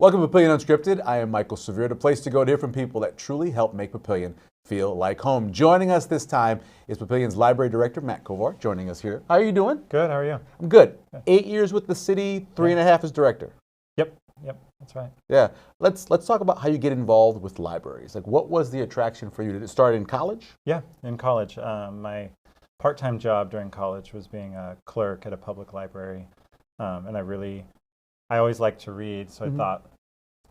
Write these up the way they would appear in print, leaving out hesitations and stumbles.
Welcome to Papillion UnScripted. I am Michael Severe, the place to go to hear from people that truly help make Papillion feel like home. Joining us this time is Papillion's Library Director Matt Kovar, joining us here. How are you doing? Good, how are you? I'm good. 8 years with the city, 3.5 as director. Yep, that's right. Yeah. Let's talk about how you get involved with libraries. Like, what was the attraction for you? Did it start in college? Yeah, in college. My part-time job during college was being a clerk at a public library. And I always liked to read, so I thought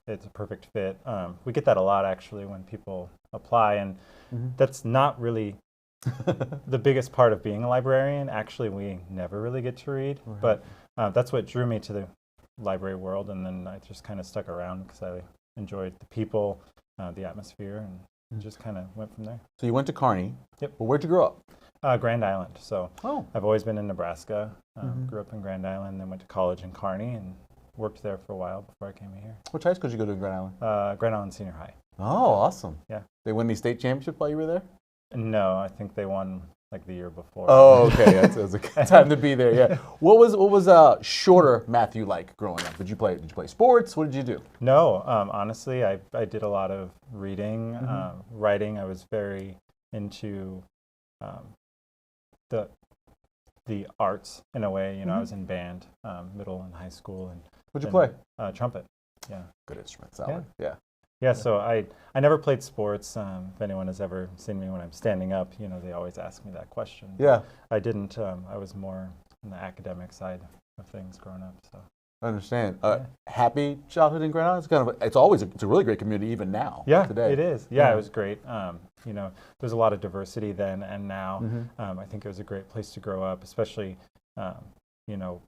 it's a perfect fit. We get that a lot, actually, when people apply, and that's not really the biggest part of being a librarian. Actually, we never really get to read, but that's what drew me to the library world, and then I just kind of stuck around because I enjoyed the people, the atmosphere, and just kind of went from there. So you went to Kearney. Yep. Well, where'd you grow up? Grand Island. So I've always been in Nebraska. Grew up in Grand Island, then went to college in Kearney, and worked there for a while before I came here. Which high school did you go to in Grand Island? Grand Island Senior High. Oh, awesome. Yeah. They win the state championship while you were there? No, I think they won like the year before. Oh, okay. That's a good time to be there. Yeah. What was shorter Matthew like growing up? Did you play sports? What did you do? No, honestly, I did a lot of reading, writing. I was very into the arts in a way. You know, I was in band, middle and high school, and what'd you play? Trumpet. Yeah. Good instrument. Solid. Yeah. Yeah, so I never played sports. If anyone has ever seen me when I'm standing up, you know, they always ask me that question. Yeah. I didn't. I was more on the academic side of things growing up. So. I understand. Happy childhood in Grand Island? It's a really great community even now. Yeah, today. It is. Yeah, it was great. You know, there's a lot of diversity then and now. I think it was a great place to grow up, especially, you know,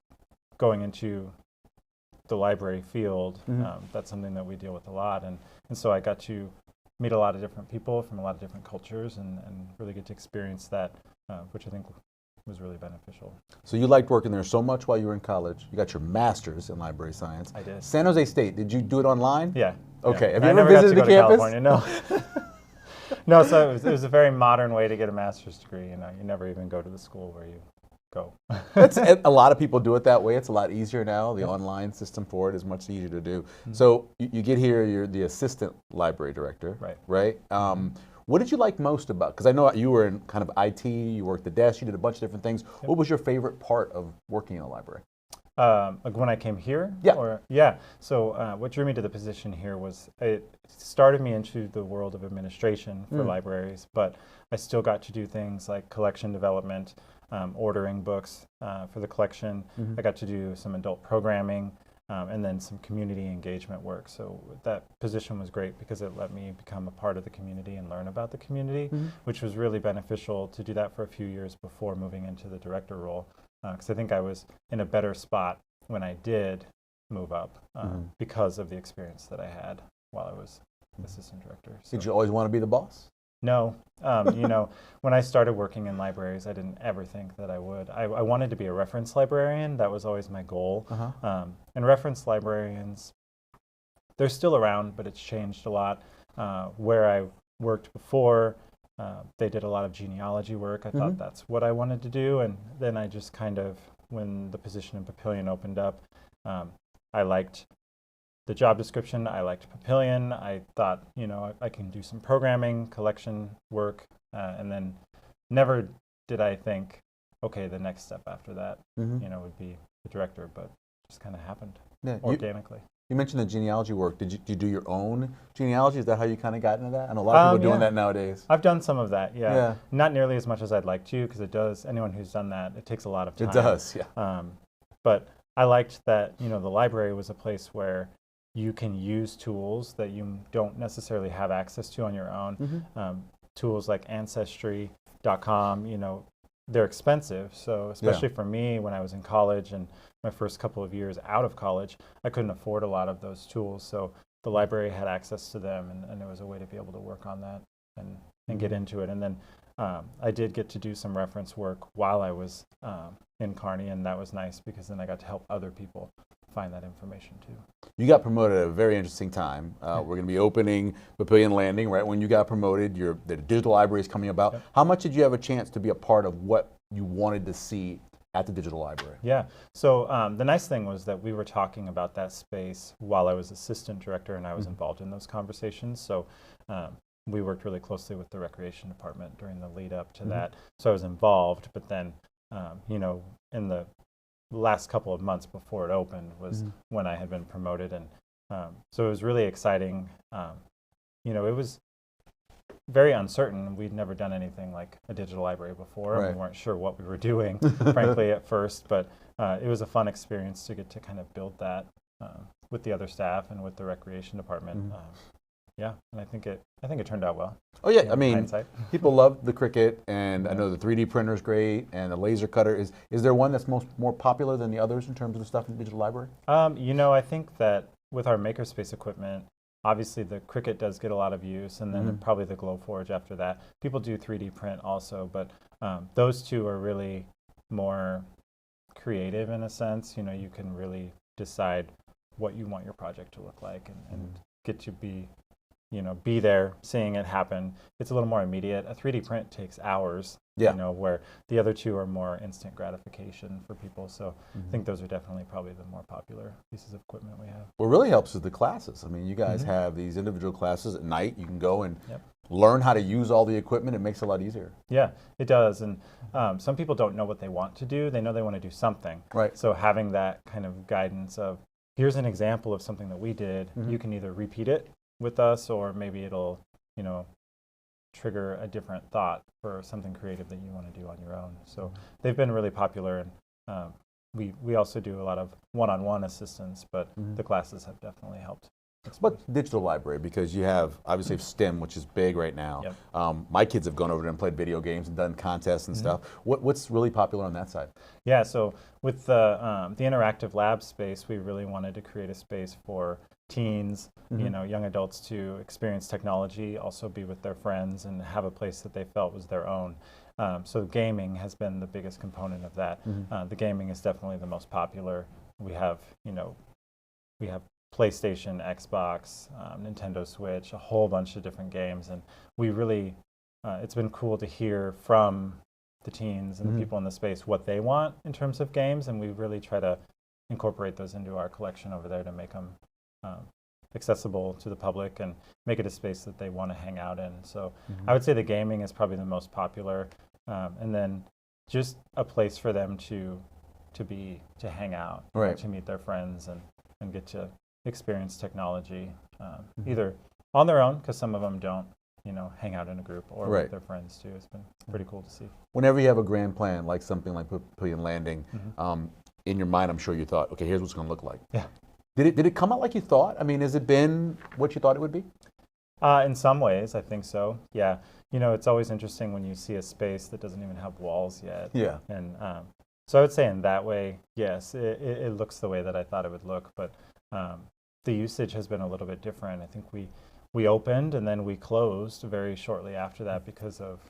going into the library field. That's something that we deal with a lot, and so I got to meet a lot of different people from a lot of different cultures, and really get to experience that, which I think was really beneficial. So you liked working there so much while you were in college. You got your master's in library science. I did. San Jose State, did you do it online? Yeah. Okay. Yeah. Have you ever visited the campus? California? No. No, so it was a very modern way to get a master's degree. You know, you never even go to the school where you go. A lot of people do it that way. It's a lot easier now. The online system for it is much easier to do. So you get here, you're the assistant library director, right? What did you like most about, because I know you were in kind of IT, you worked the desk, you did a bunch of different things. What was your favorite part of working in a library? Like when I came here? Yeah. So what drew me to the position here was it started me into the world of administration for libraries, but I still got to do things like collection development, ordering books for the collection. I got to do some adult programming, and then some community engagement work. So that position was great because it let me become a part of the community and learn about the community, which was really beneficial to do that for a few years before moving into the director role. Because I think I was in a better spot when I did move up because of the experience that I had while I was assistant director. So. Did you always want to be the boss? No. You know, when I started working in libraries, I didn't ever think that I would. I wanted to be a reference librarian. That was always my goal. And reference librarians, they're still around, but it's changed a lot. Where I worked before, they did a lot of genealogy work. I thought that's what I wanted to do. And then I just kind of, when the position in Papillion opened up, I liked the job description. I liked Papillion. I thought, you know, I can do some programming, collection work, and then never did I think, okay, the next step after that, you know, would be the director, but it just kind of happened organically. You mentioned the genealogy work. Did you do your own genealogy? Is that how you kind of got into that? I know a lot of people are doing that nowadays. I've done some of that, yeah. Not nearly as much as I'd like to, because it does, anyone who's done that, it takes a lot of time. It does, yeah. But I liked that, you know, the library was a place where you can use tools that you don't necessarily have access to on your own. Tools like Ancestry.com, you know, they're expensive. So especially for me, when I was in college and my first couple of years out of college, I couldn't afford a lot of those tools. So the library had access to them, and it was a way to be able to work on that and get into it. And then I did get to do some reference work while I was in Kearney, and that was nice because then I got to help other people find that information too. You got promoted at a very interesting time. We're going to be opening Papillion Landing right when you got promoted. The digital library is coming about. How much did you have a chance to be a part of what you wanted to see at the digital library? Yeah. So the nice thing was that we were talking about that space while I was assistant director and I was involved in those conversations. So we worked really closely with the recreation department during the lead up to that. So I was involved, but then, you know, in the last couple of months before it opened was when I had been promoted. And so it was really exciting. You know, it was very uncertain. We'd never done anything like a digital library before. Right. We weren't sure what we were doing, frankly, at first, but it was a fun experience to get to kind of build that with the other staff and with the recreation department. Yeah, and I think it turned out well. Oh yeah, I mean, hindsight. people love the Cricut, and I know the 3D printer is great, and the laser cutter is. Is there one that's more popular than the others in terms of the stuff in the digital library? You know, I think that with our makerspace equipment, obviously the Cricut does get a lot of use, and then probably the Glowforge after that. People do 3D print also, but those two are really more creative in a sense. You know, you can really decide what you want your project to look like and get to be, you know, be there, seeing it happen. It's a little more immediate. A 3D print takes hours, you know, where the other two are more instant gratification for people. So I think those are definitely probably the more popular pieces of equipment we have. What really helps is the classes. I mean, you guys have these individual classes at night. You can go and learn how to use all the equipment. It makes it a lot easier. Yeah, it does. And some people don't know what they want to do. They know they want to do something. Right. So having that kind of guidance of, here's an example of something that we did. You can either repeat it with us, or maybe it'll, you know, trigger a different thought for something creative that you want to do on your own. So they've been really popular, and we also do a lot of one-on-one assistance, but the classes have definitely helped. But digital library, because you have obviously STEM, which is big right now. My kids have gone over there and played video games and done contests and stuff. What's really popular on that side? Yeah, so with the interactive lab space, we really wanted to create a space for teens, you know, young adults to experience technology, also be with their friends and have a place that they felt was their own. So gaming has been the biggest component of that. The gaming is definitely the most popular. We have, you know, we have PlayStation, Xbox, Nintendo Switch, a whole bunch of different games, and we really, it's been cool to hear from the teens and the people in the space what they want in terms of games, and we really try to incorporate those into our collection over there to make them accessible to the public and make it a space that they want to hang out in. So I would say the gaming is probably the most popular, and then just a place for them to hang out, to meet their friends and get to experience technology, either on their own, because some of them don't, you know, hang out in a group, or with their friends too. It's been pretty cool to see. Whenever you have a grand plan, like something like Papillion Landing, in your mind, I'm sure you thought, okay, here's what it's going to look like. Yeah. Did it come out like you thought? I mean, has it been what you thought it would be? In some ways, I think so. Yeah. You know, it's always interesting when you see a space that doesn't even have walls yet. Yeah. And so I would say in that way, yes, it looks the way that I thought it would look, but the usage has been a little bit different. I think we opened and then we closed very shortly after that because of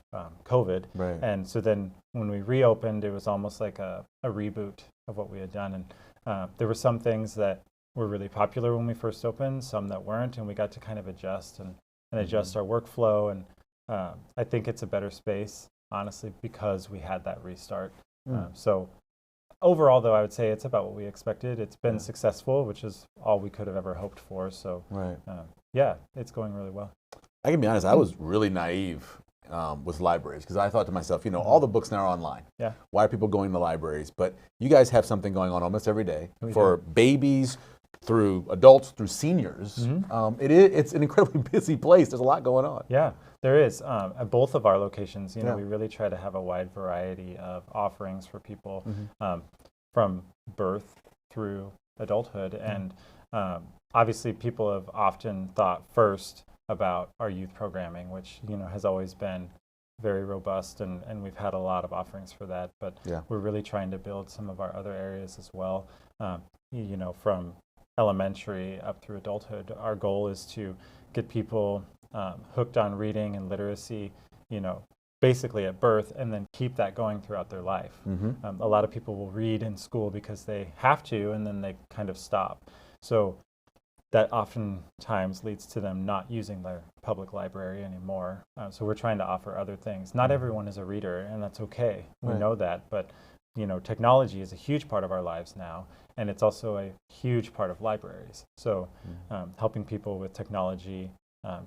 COVID. Right. And so then when we reopened, it was almost like a reboot of what we had done. And there were some things that were really popular when we first opened, some that weren't, and we got to kind of adjust and adjust our workflow. And I think it's a better space, honestly, because we had that restart. So overall, though, I would say it's about what we expected. It's been successful, which is all we could have ever hoped for. So yeah, it's going really well. I can be honest, I was really naive with libraries, because I thought to myself, you know, all the books now are online. Yeah. Why are people going to libraries? But you guys have something going on almost every day for babies, through adults, through seniors. It's an incredibly busy place. There's a lot going on. Yeah, there is. At both of our locations, you know, we really try to have a wide variety of offerings for people from birth through adulthood. And obviously people have often thought first about our youth programming, which, you know, has always been very robust, and we've had a lot of offerings for that. But we're really trying to build some of our other areas as well. You know, from elementary up through adulthood, our goal is to get people hooked on reading and literacy, you know, basically at birth, and then keep that going throughout their life. A lot of people will read in school because they have to, and then they kind of stop. So that oftentimes leads to them not using their public library anymore. So we're trying to offer other things. Not everyone is a reader, and that's okay. We know that, but you know, technology is a huge part of our lives now, and it's also a huge part of libraries. So helping people with technology,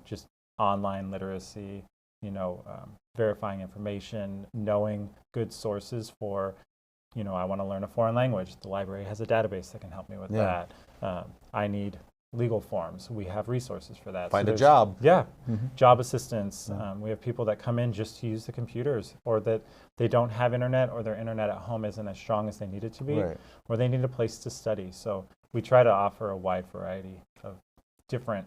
just online literacy, you know, verifying information, knowing good sources for, you know, I want to learn a foreign language. The library has a database that can help me with that. I need legal forms. We have resources for that. Find a job. Yeah, job assistance. We have people that come in just to use the computers, or that they don't have internet, or their internet at home isn't as strong as they need it to be, or they need a place to study. So we try to offer a wide variety of different,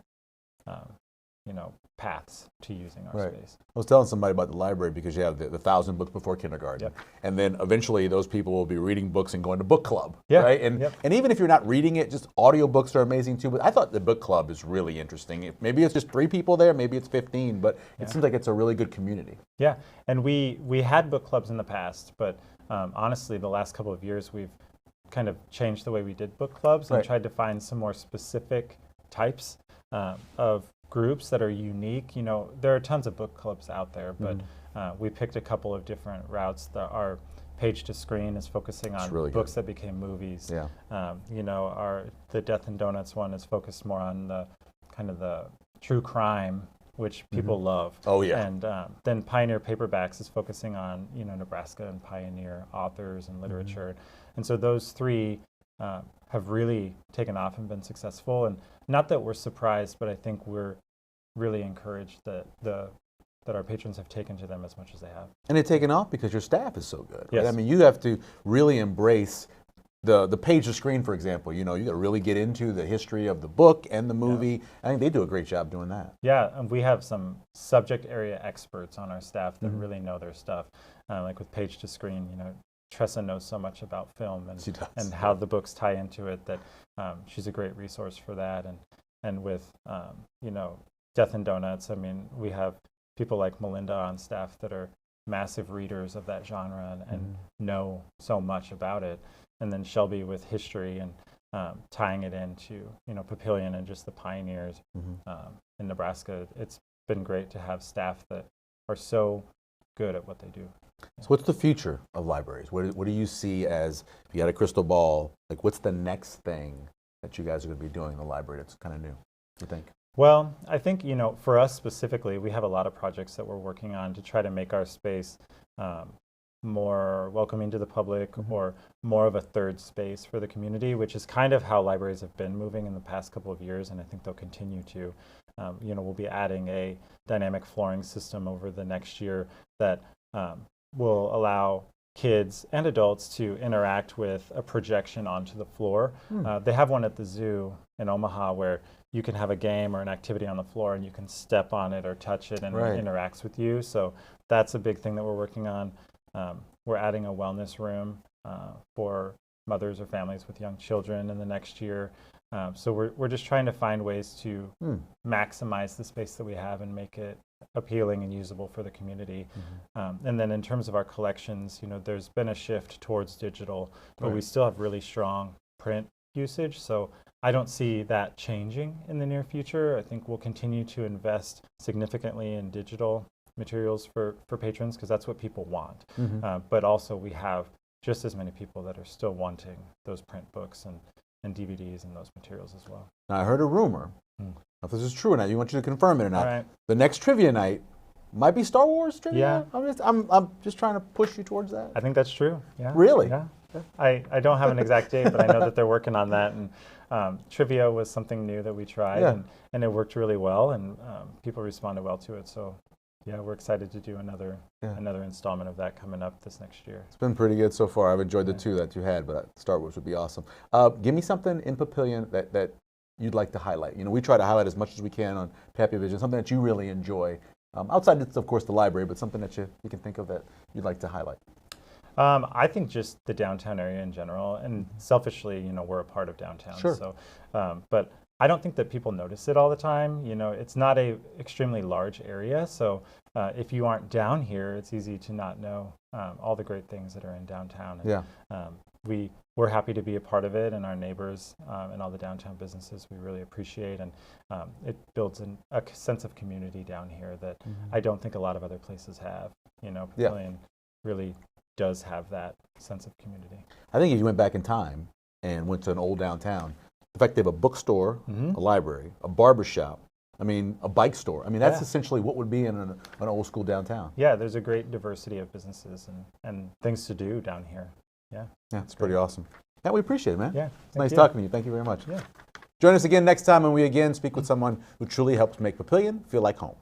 you know, paths to using our space. I was telling somebody about the library because you have the 1,000 books before kindergarten, and then eventually those people will be reading books and going to book club, right? And even if you're not reading it, just audiobooks are amazing too. But I thought the book club is really interesting. Maybe it's just 3 people there, maybe it's 15, but it seems like it's a really good community. Yeah, and we had book clubs in the past, but honestly, the last couple of years we've kind of changed the way we did book clubs and tried to find some more specific types of groups that are unique. You know, there are tons of book clubs out there, but we picked a couple of different routes. Our Page to Screen is focusing on books that became movies. You know, the Death and Donuts one is focused more on the kind of the true crime, which people love. And then Pioneer Paperbacks is focusing on, you know, Nebraska and pioneer authors and literature. And so those 3 have really taken off and been successful. And not that we're surprised, but I think we're really encouraged that our patrons have taken to them as much as they have. And they've taken off because your staff is so good. Right? I mean, you have to really embrace the Page to Screen, for example. You know, you got to really get into the history of the book and the movie. I think they do a great job doing that. Yeah, and we have some subject area experts on our staff that really know their stuff. Like with Page to Screen, you know, Tressa knows so much about film and how the books tie into it that she's a great resource for that. And with, you know, Death and Donuts, I mean, we have people like Melinda on staff that are massive readers of that genre and know so much about it. And then Shelby with history and tying it into, you know, Papillion and just the pioneers in Nebraska. It's been great to have staff that are so good at what they do. So what's the future of libraries? What do you see as, if you had a crystal ball, like what's the next thing that you guys are going to be doing in the library that's kind of new, you think? Well, I think, you know, for us specifically, we have a lot of projects that we're working on to try to make our space more welcoming to the public or more of a third space for the community, which is kind of how libraries have been moving in the past couple of years, and I think they'll continue to. You know, we'll be adding a dynamic flooring system over the next year that will allow kids and adults to interact with a projection onto the floor. They have one at the zoo in Omaha where you can have a game or an activity on the floor and you can step on it or touch it and it interacts with you. So that's a big thing that we're working on. We're adding a wellness room for mothers or families with young children in the next year. So we're just trying to find ways to maximize the space that we have and make it appealing and usable for the community. And then in terms of our collections, you know, there's been a shift towards digital, but we still have really strong print usage. So I don't see that changing in the near future. I think we'll continue to invest significantly in digital materials for patrons because that's what people want. But also we have just as many people that are still wanting those print books and DVDs and those materials as well. Now I heard a rumor. If this is true or not, you want you to confirm it or not. The next trivia night might be Star Wars trivia. I'm just trying to push you towards that. I think that's true. Yeah. Really? Yeah. I don't have an exact date, but I know that they're working on that. And trivia was something new that we tried, and it worked really well, and people responded well to it. So yeah, we're excited to do another installment of that coming up this next year. It's been pretty good so far. I've enjoyed the 2 that you had, but Star Wars would be awesome. Give me something in Papillion that you'd like to highlight. You know, we try to highlight as much as we can on Papillion, something that you really enjoy. Outside, of course, the library, but something that you can think of that you'd like to highlight. I think just the downtown area in general, and selfishly, you know, we're a part of downtown. So, but I don't think that people notice it all the time. You know, it's not a extremely large area, so if you aren't down here, it's easy to not know all the great things that are in downtown. And, we're happy to be a part of it, and our neighbors and all the downtown businesses we really appreciate, and it builds a sense of community down here that I don't think a lot of other places have. You know, Papillion really does have that sense of community. I think if you went back in time and went to an old downtown, the fact they have a bookstore, a library, a barbershop, I mean, a bike store. I mean, that's essentially what would be in an old school downtown. Yeah, there's a great diversity of businesses and things to do down here. Yeah. Yeah, it's pretty awesome. Yeah, we appreciate it, man. Yeah. It's nice talking to you. Thank you very much. Yeah. Join us again next time when we again speak with someone who truly helps make Papillion feel like home.